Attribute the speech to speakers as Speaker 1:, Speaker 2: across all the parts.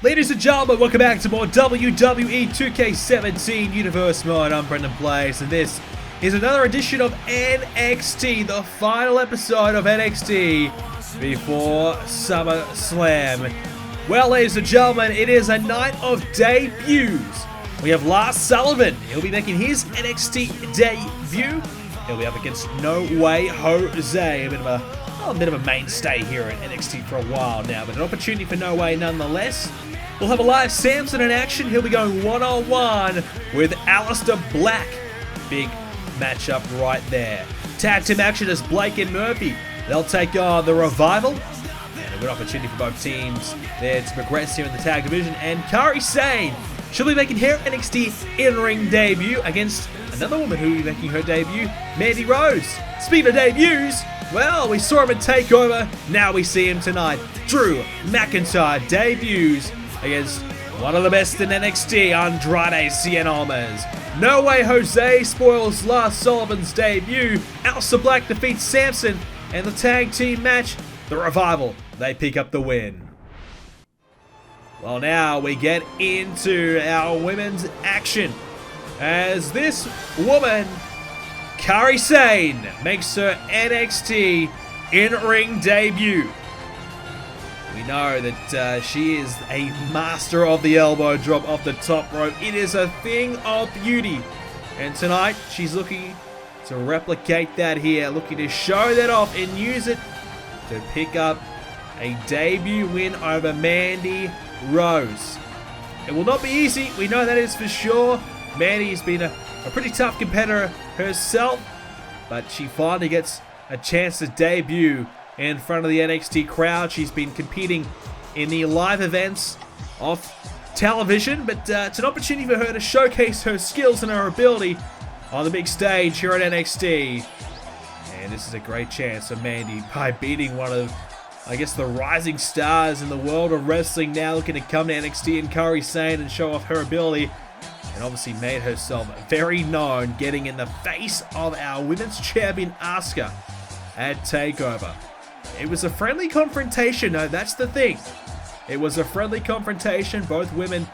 Speaker 1: Ladies and gentlemen, welcome back to more WWE 2k17 Universe Mode. I'm BrendenPlayz, and this is another edition of NXT, the final episode of NXT before SummerSlam. Well, ladies and gentlemen, it is a night of debuts. We have Lars Sullivan. He'll be making his NXT debut. He'll be up against No Way Jose, a bit of a mainstay here at NXT for a while now, but an opportunity for No Way nonetheless. We'll have a live Samson in action. He'll be going one-on-one with Aleister Black. Big matchup right there. Tag team action is Blake and Murphy. They'll take on the Revival. And a good opportunity for both teams there to progress here in the tag division. And Kairi Sane, she'll be making her NXT in-ring debut against another woman who will be making her debut, Mandy Rose. Speaking of debuts, well, we saw him at TakeOver, now we see him tonight. Drew McIntyre debuts against one of the best in NXT, Andrade Cien Almas. No Way Jose spoils Lars Sullivan's debut. Aleister Black defeats Samson, and the tag team match, the Revival, they pick up the win. Well, now we get into our women's action, as this woman, Kairi Sane, makes her NXT in-ring debut. We know that she is a master of the elbow drop off the top rope. It is a thing of beauty. And tonight, she's looking to replicate that here, looking to show that off and use it to pick up a debut win over Mandy Rose. It will not be easy, we know that is for sure. Mandy's been a pretty tough competitor herself, but she finally gets a chance to debut in front of the NXT crowd. She's been competing in the live events off television, but it's an opportunity for her to showcase her skills and her ability on the big stage here at NXT. And this is a great chance for Mandy by beating one of, I guess, the rising stars in the world of wrestling now, looking to come to NXT, and Kairi Sane and show off her ability. And obviously made herself very known, getting in the face of our women's champion Asuka at TakeOver. It was a friendly confrontation, though, that's the thing. It was a friendly confrontation, both women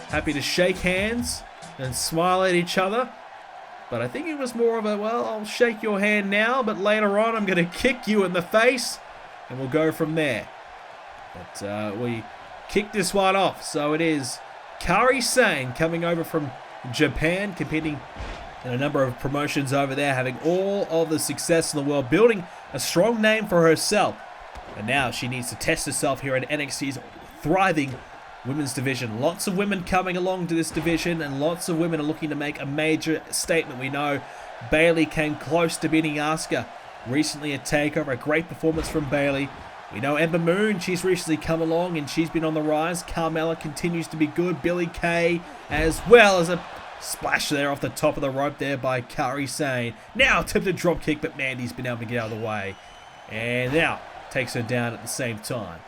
Speaker 1: happy to shake hands and smile at each other. But I think it was more of a, well, I'll shake your hand now, but later on I'm going to kick you in the face, and we'll go from there. But we kicked this one off, so it is Kairi Sane coming over from Japan, competing in a number of promotions over there, having all of the success in the world, building a strong name for herself. And now she needs to test herself here in NXT's thriving women's division. Lots of women coming along to this division, and lots of women are looking to make a major statement. We know Bayley came close to beating Asuka recently at TakeOver. A great performance from Bayley. We know Ember Moon, she's recently come along and she's been on the rise. Carmella continues to be good. Billie Kay, as well as a splash there off the top of the rope there by Kairi Sane. Now attempted drop kick, but Mandy's been able to get out of the way. And now takes her down at the same time.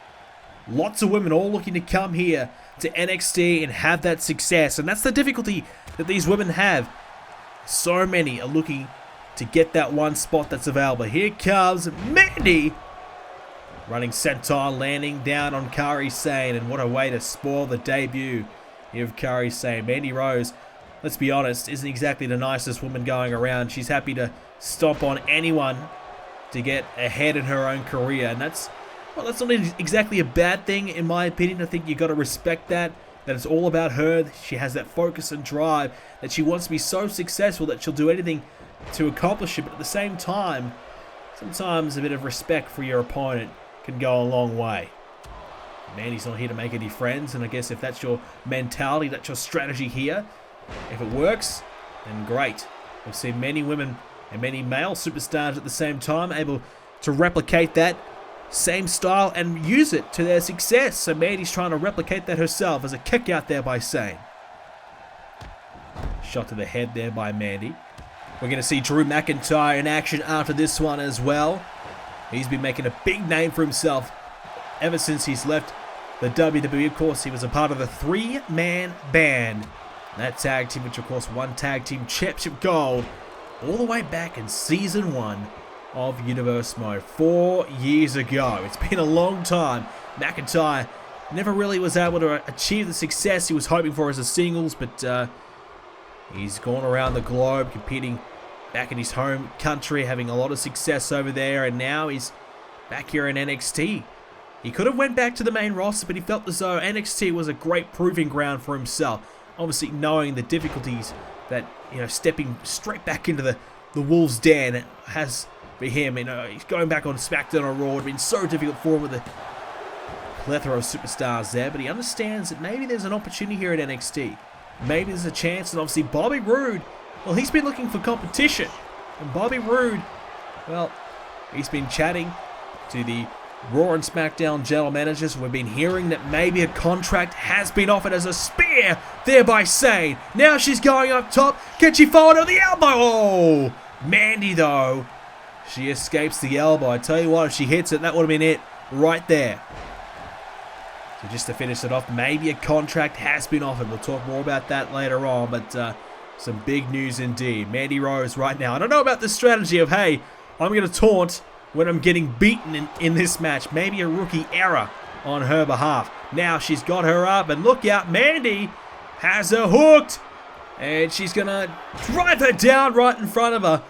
Speaker 1: Lots of women all looking to come here to NXT and have that success. And that's the difficulty that these women have. So many are looking to get that one spot that's available. Here comes Mandy. Running senton, landing down on Kairi Sane. And what a way to spoil the debut of Kairi Sane. Mandy Rose, let's be honest, isn't exactly the nicest woman going around. She's happy to stomp on anyone to get ahead in her own career. And that's not exactly a bad thing, in my opinion. I think you've got to respect that it's all about her. She has that focus and drive, that she wants to be so successful that she'll do anything to accomplish it. But at the same time, sometimes a bit of respect for your opponent can go a long way. Mandy's not here to make any friends, and I guess if that's your mentality, that's your strategy here, if it works, then great. We've seen many women and many male superstars at the same time able to replicate that same style and use it to their success. So Mandy's trying to replicate that herself, as a kick out there by Sane. Shot to the head there by Mandy. We're going to see Drew McIntyre in action after this one as well. He's been making a big name for himself ever since he's left the WWE. Of course, he was a part of the 3-man band. That tag team, which of course won tag team championship gold all the way back in season 1 of Universe Mode 4 years ago. It's been a long time. McIntyre never really was able to achieve the success he was hoping for as a singles, but he's gone around the globe competing back in his home country, having a lot of success over there, and now he's back here in NXT. He could have went back to the main roster, but he felt as though NXT was a great proving ground for himself. Obviously knowing the difficulties that, stepping straight back into the Wolves' den has for him. He's going back on Smackdown or Raw. It's been so difficult for him with the plethora of superstars there, but he understands that maybe there's an opportunity here at NXT. Maybe there's a chance, and obviously Bobby Roode, well, he's been looking for competition. And Bobby Roode, well, he's been chatting to the Raw and SmackDown general managers. We've been hearing that maybe a contract has been offered as a spear there by Sane. Now she's going up top. Can she follow to the elbow? Oh, Mandy, though, she escapes the elbow. I tell you what, if she hits it, that would have been it right there. So just to finish it off, maybe a contract has been offered. We'll talk more about that later on, but some big news indeed. Mandy Rose right now. I don't know about the strategy of, hey, I'm going to taunt when I'm getting beaten in this match. Maybe a rookie error on her behalf. Now she's got her up, and look out, Mandy has her hooked, and she's going to drive her down right in front of her.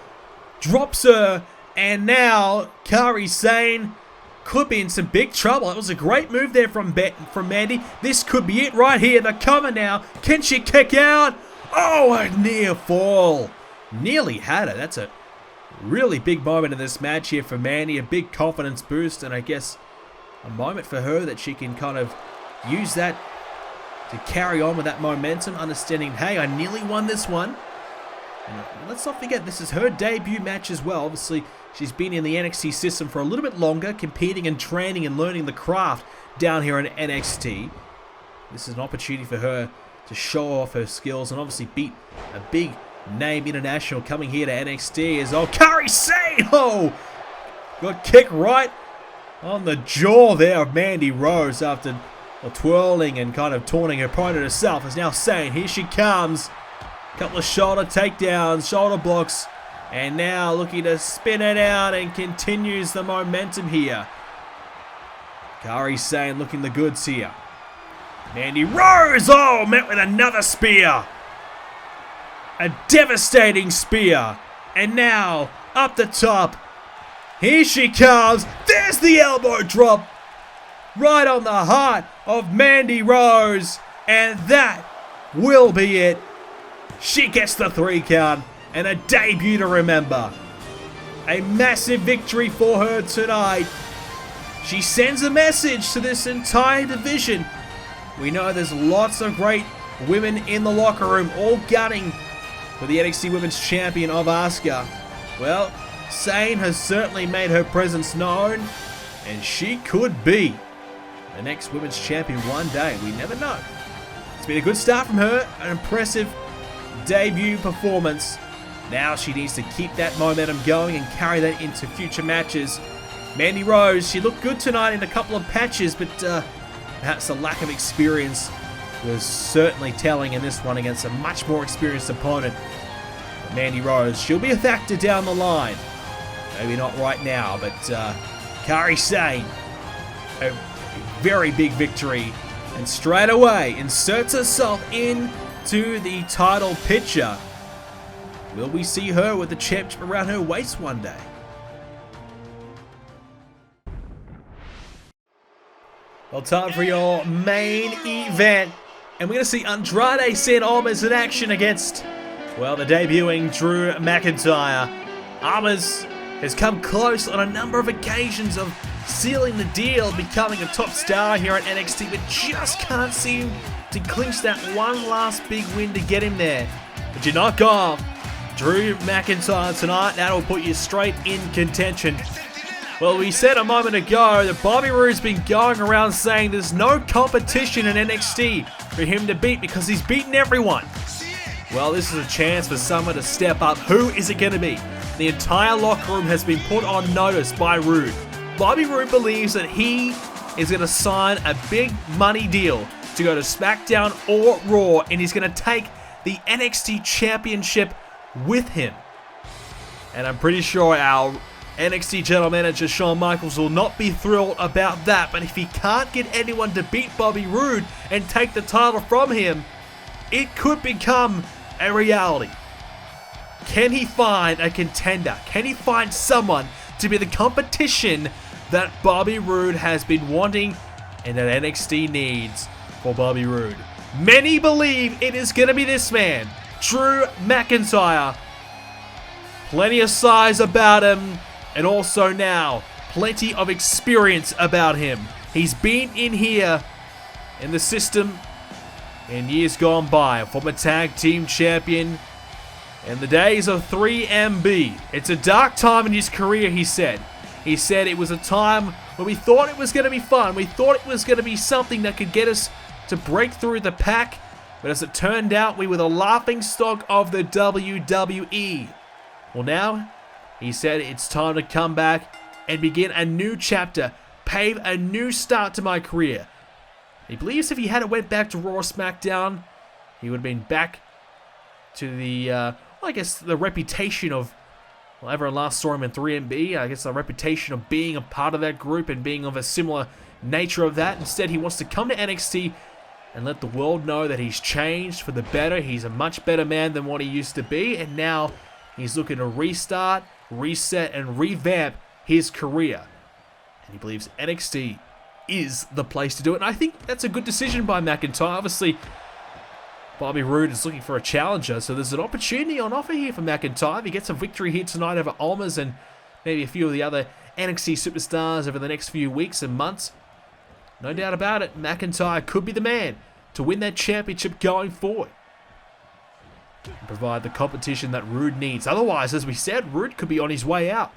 Speaker 1: Drops her, and now Kairi Sane could be in some big trouble. It was a great move there from Mandy. This could be it right here. They're coming now. Can she kick out? Oh, a near fall. Nearly had it. That's a really big moment in this match here for Mandy. A big confidence boost, and I guess a moment for her that she can kind of use that to carry on with that momentum, understanding, hey, I nearly won this one. And let's not forget, this is her debut match as well. Obviously, she's been in the NXT system for a little bit longer, competing and training and learning the craft down here in NXT. This is an opportunity for her to show off her skills and obviously beat a big name international coming here to NXT as Kairi Sane. Oh, got kicked right on the jaw there of Mandy Rose after twirling and kind of taunting her opponent herself. Is now Sane. Here she comes. Couple of shoulder takedowns, shoulder blocks, and now looking to spin it out and continues the momentum here. Kairi Sane looking the goods here. Mandy Rose, oh, met with another spear. A devastating spear. And now, up the top. Here she comes. There's the elbow drop. Right on the heart of Mandy Rose. And that will be it. She gets the 3 count. And a debut to remember. A massive victory for her tonight. She sends a message to this entire division. We know there's lots of great women in the locker room, all gunning for the NXT Women's Champion of Asuka. Well, Sane has certainly made her presence known, and she could be the next Women's Champion one day. We never know. It's been a good start from her, an impressive debut performance. Now she needs to keep that momentum going and carry that into future matches. Mandy Rose, she looked good tonight in a couple of patches, but perhaps the lack of experience was certainly telling in this one against a much more experienced opponent. But Mandy Rose, she'll be a factor down the line. Maybe not right now, but Kairi Sane, a very big victory, and straight away inserts herself into the title picture. Will we see her with the championship around her waist one day? Well, time for your main event. And we're going to see Andrade Cien Almas in action against, well, the debuting Drew McIntyre. Almas has come close on a number of occasions of sealing the deal, becoming a top star here at NXT, but just can't seem to clinch that one last big win to get him there. But you knock off Drew McIntyre tonight, that'll put you straight in contention. Well, we said a moment ago that Bobby Roode's been going around saying there's no competition in NXT for him to beat because he's beaten everyone. Well, this is a chance for someone to step up. Who is it going to be? The entire locker room has been put on notice by Roode. Bobby Roode believes that he is going to sign a big money deal to go to Smackdown or Raw, and he's going to take the NXT Championship with him. And I'm pretty sure our NXT General Manager Shawn Michaels will not be thrilled about that, but if he can't get anyone to beat Bobby Roode and take the title from him, it could become a reality. Can he find a contender? Can he find someone to be the competition that Bobby Roode has been wanting and that NXT needs for Bobby Roode? Many believe it is going to be this man, Drew McIntyre. Plenty of size about him, and also now plenty of experience about him. He's been in here in the system in years gone by. Former tag team champion in the days of 3MB. It's a dark time in his career, he said. He said it was a time where we thought it was going to be fun. We thought it was going to be something that could get us to break through the pack. But as it turned out, we were the laughingstock of the WWE. Well, now, he said it's time to come back and begin a new chapter, pave a new start to my career. He believes if he hadn't went back to Raw or SmackDown, he would have been back to the, I guess, the reputation of, well, everyone last saw him in 3MB, I guess the reputation of being a part of that group and being of a similar nature of that. Instead, he wants to come to NXT and let the world know that he's changed for the better. He's a much better man than what he used to be, and now he's looking to restart, reset, and revamp his career. And he believes NXT is the place to do it. And I think that's a good decision by McIntyre. Obviously, Bobby Roode is looking for a challenger, so there's an opportunity on offer here for McIntyre. If he gets a victory here tonight over Almas and maybe a few of the other NXT superstars over the next few weeks and months, no doubt about it, McIntyre could be the man to win that championship going forward and provide the competition that Roode needs. Otherwise, as we said, Roode could be on his way out.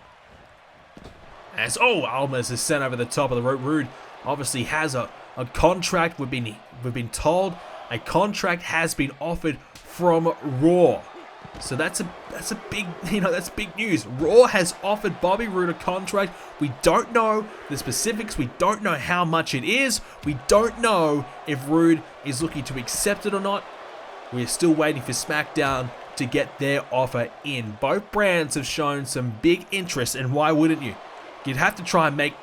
Speaker 1: As, Almas is sent over the top of the rope. Roode obviously has a contract. We've been told a contract has been offered from Raw. So that's a big, that's big news. Raw has offered Bobby Roode a contract. We don't know the specifics. We don't know how much it is. We don't know if Roode is looking to accept it or not. We're still waiting for SmackDown to get their offer in. Both brands have shown some big interest, and why wouldn't you? You'd have to try and make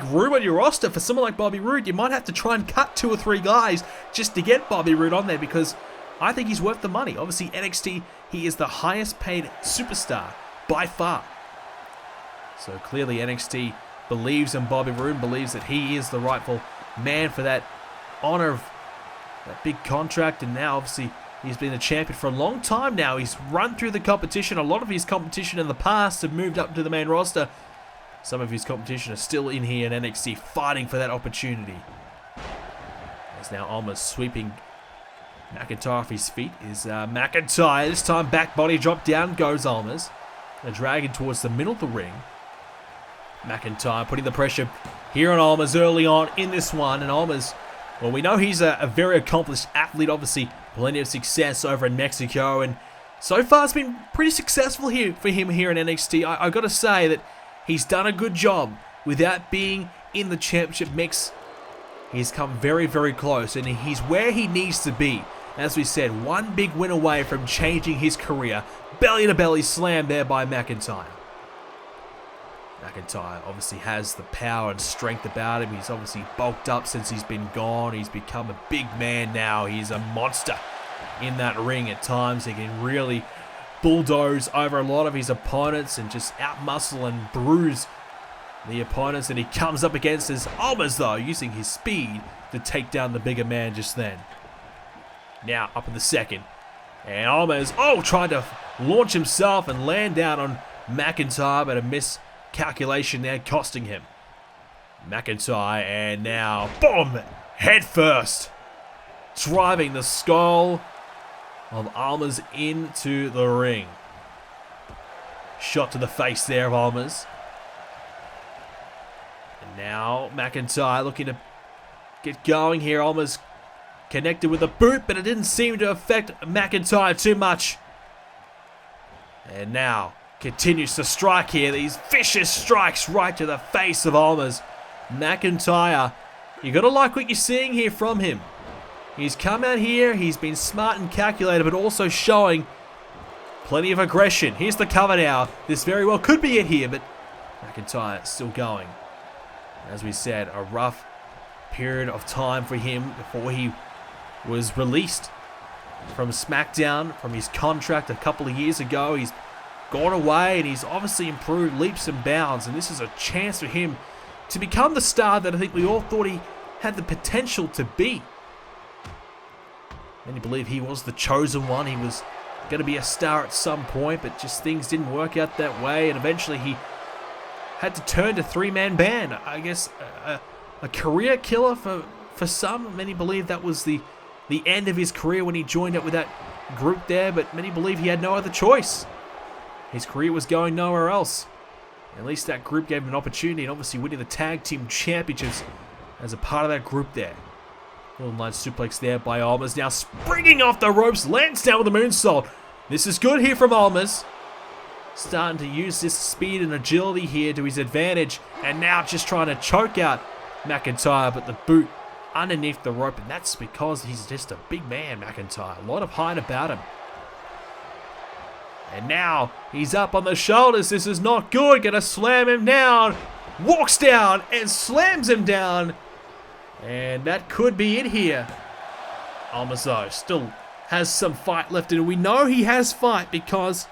Speaker 1: room on your roster for someone like Bobby Roode. You might have to try and cut 2 or 3 guys just to get Bobby Roode on there, because I think he's worth the money. Obviously, NXT, he is the highest paid superstar by far. So clearly NXT believes in Bobby Roode, believes that he is the rightful man for that honor of that big contract. And now obviously he's been a champion for a long time now. He's run through the competition. A lot of his competition in the past have moved up to the main roster. Some of his competition are still in here in NXT fighting for that opportunity. As now Almas sweeping McIntyre off his feet is McIntyre. This time back body drop, down goes Almas. A dragon towards the middle of the ring. McIntyre putting the pressure here on Almas early on in this one. And Almas, well, we know he's a very accomplished athlete. Obviously, plenty of success over in Mexico. And so far it's been pretty successful here for him here in NXT. I got to say that he's done a good job without being in the championship mix. He's come very, very close, and he's where he needs to be. As we said, one big win away from changing his career. Belly-to-belly slam there by McIntyre. McIntyre obviously has the power and strength about him. He's obviously bulked up since he's been gone. He's become a big man now. He's a monster in that ring at times. He can really bulldoze over a lot of his opponents and just outmuscle and bruise the opponents that he comes up against. As Almas, though, using his speed to take down the bigger man just then. Now up in the second. And Almas, trying to launch himself and land down on McIntyre, but a miscalculation there costing him. McIntyre, and now, boom, head first. Driving the skull of Almas into the ring. Shot to the face there of Almas. And now McIntyre looking to get going here. Almas connected with a boot, but it didn't seem to affect McIntyre too much. And now continues to strike here. These vicious strikes right to the face of Almas. McIntyre, you got to like what you're seeing here from him. He's come out here, he's been smart and calculated, but also showing plenty of aggression. Here's the cover now. This very well could be it here, but McIntyre still going. As we said, a rough period of time for him before he was released from Smackdown, from his contract a couple of years ago. He's gone away and he's obviously improved leaps and bounds, and this is a chance for him to become the star that I think we all thought he had the potential to be. Many believe he was the chosen one. He was going to be a star at some point, but just things didn't work out that way, and eventually he had to turn to three-man band. I guess a career killer for some. Many believe that was the end of his career when he joined up with that group there, but many believe he had no other choice. His career was going nowhere else. At least that group gave him an opportunity, and obviously winning the tag team championships as a part of that group there. Northern Light suplex there by Almas. Now springing off the ropes, lands down with a moonsault. This is good here from Almas. Starting to use this speed and agility here to his advantage. And now just trying to choke out McIntyre, but the boot underneath the rope. And that's because he's just a big man, McIntyre. A lot of height about him. And now he's up on the shoulders. This is not good. Gonna slam him down. Walks down and slams him down. And that could be it here. Almas though still has some fight left in him. We know he has fight because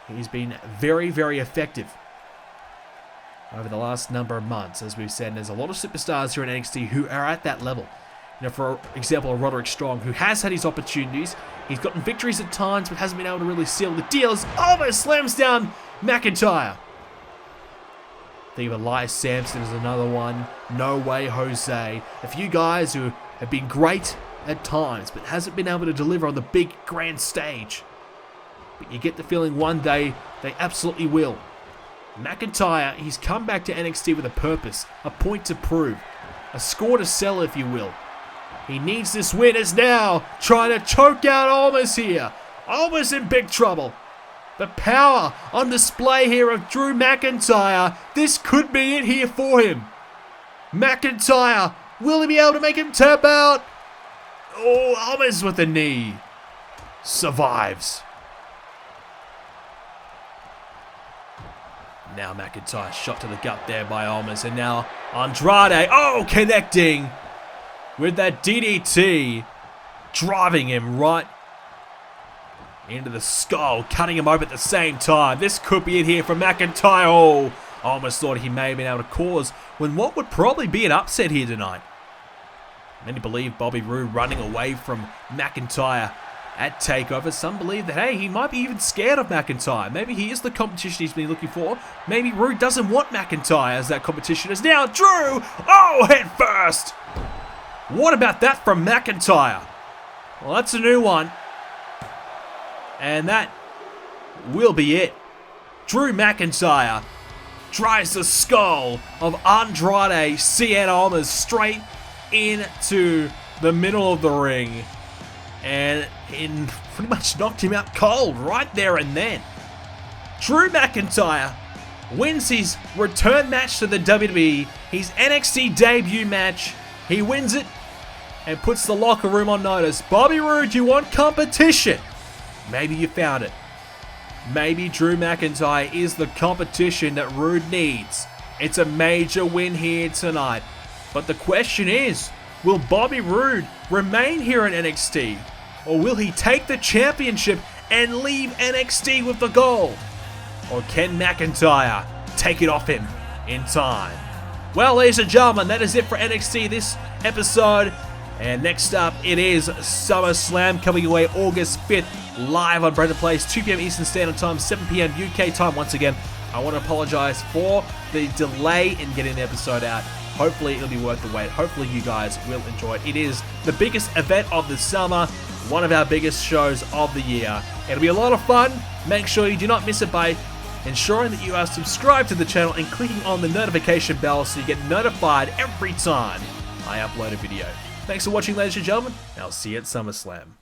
Speaker 1: he's been very, very effective over the last number of months. As we've said, and there's a lot of superstars here in NXT who are at that level. You know, for example, Roderick Strong, who has had his opportunities. He's gotten victories at times, but hasn't been able to really seal the deals. Almost slams down McIntyre. Think of Elias Sampson as another one. No Way Jose. A few guys who have been great at times, but hasn't been able to deliver on the big grand stage. But you get the feeling one day they absolutely will. McIntyre, he's come back to NXT with a purpose, a point to prove, a score to sell, if you will. He needs this win as now trying to choke out Almas here. Almas in big trouble. The power on display here of Drew McIntyre. This could be it here for him. McIntyre, will he be able to make him tap out? Oh, Almas with a knee. Survives. Now McIntyre shot to the gut there by Almas. And now Andrade, connecting with that DDT. Driving him right into the skull, cutting him open at the same time. This could be it here for McIntyre. Oh, I almost thought he may have been able to cause when what would probably be an upset here tonight. Many believe Bobby Roode running away from McIntyre at TakeOver. Some believe that, hey, he might be even scared of McIntyre. Maybe he is the competition he's been looking for. Maybe Roode doesn't want McIntyre as that competition is now. Drew! Oh, head first! What about that from McIntyre? Well, that's a new one. And that will be it. Drew McIntyre drives the skull of Andrade Cien Almas straight into the middle of the ring. And pretty much knocked him out cold right there and then. Drew McIntyre wins his return match to the WWE, his NXT debut match. He wins it and puts the locker room on notice. Bobby Roode, you want competition? Maybe you found it. Maybe Drew McIntyre is the competition that Roode needs. It's a major win here tonight. But the question is, will Bobby Roode remain here in NXT? Or will he take the championship and leave NXT with the gold? Or can McIntyre take it off him in time? Well, ladies and gentlemen, that is it for NXT this episode. And next up, it is SummerSlam coming away August 5th, live on BrendenPlayz, 2 p.m. Eastern Standard Time, 7 p.m. UK time. Once again, I want to apologize for the delay in getting the episode out. Hopefully, it'll be worth the wait. Hopefully, you guys will enjoy it. It is the biggest event of the summer, one of our biggest shows of the year. It'll be a lot of fun. Make sure you do not miss it by ensuring that you are subscribed to the channel and clicking on the notification bell so you get notified every time I upload a video. Thanks for watching, ladies and gentlemen. I'll see you at SummerSlam.